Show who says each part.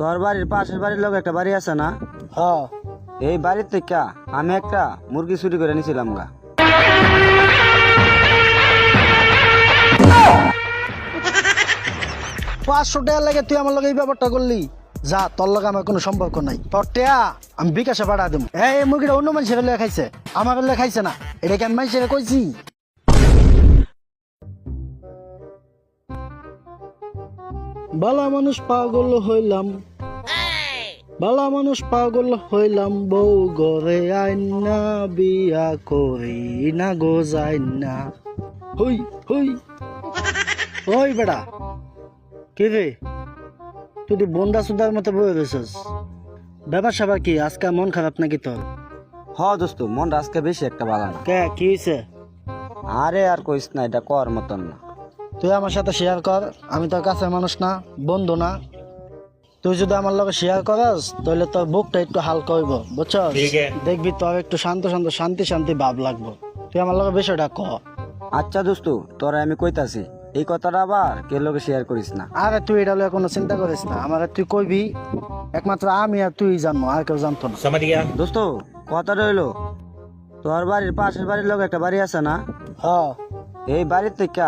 Speaker 1: তোর বাড়ির পাশের বাড়ির লোক একটা বাড়ি আছে না?
Speaker 2: হ্যাঁ
Speaker 1: এই বাড়ির থেকে আমি একটা মুরগি চুরি করে নিছিলাম গা।
Speaker 2: 500 টাকা লাগে তুই আমার লগে এই ব্যাপারটা করলি। যা, তোর লগে আমার কোনো সম্পর্ক নাই। তোর টেয়া আমি বিকাশে পাঠা দেবো। এই মুরগিটা অন্য মানুষের লগে খাইছে, আমার লগে খাইছে না। এটা কি আমি মানুষের কইছি? বালা মানুষ পাগল হইলাম, বালা মানুষ পাগল হইলাম, বউ গরে আইনা বিয়া করি না গো যাই না। হই হই ওই বেড়া, কি রে তুই তো বন্দা সুদার মতো বয়ে রয়েছিস। ব্যাপার স্যাপার কি, আজকে মন খারাপ নাকি তোর?
Speaker 1: হ দোস্ত, মনটা আজকে বেশি একটা ভালো না।
Speaker 2: কে, কি হয়েছে?
Speaker 1: আরে আর কইস না, এটা কর মতন না।
Speaker 2: তুই আমার সাথে শেয়ার কর, আমি তোর কাছের মানুষ না, বন্ধু না। তুই যদি আমার লগে শেয়ার করাস তাহলে তোর বুকটা একটু হালকা হইব, বুঝছস? দেখবি তোর একটু শান্ত শান্ত শান্তি শান্তি ভাব লাগবো। তুই আমার লগে বিষয়টা ক।
Speaker 1: আচ্ছা দোস্ত, তোরা আমি কইতাছি, এই কথাটা আবার কে লোকে শেয়ার করিস না।
Speaker 2: আরে তুই এটা লগে কোনো চিন্তা করিস না, আমার তুই কইবি, একমাত্র আমি আর তুই জানবো, আর কেউ জানতো না।
Speaker 1: দোস্ত, কথাটা হইলো, তোর বাড়ির পাশের বাড়ির লোক একটা বাড়ি আছে না?
Speaker 2: হ্যাঁ
Speaker 1: এই বাড়ির থেকে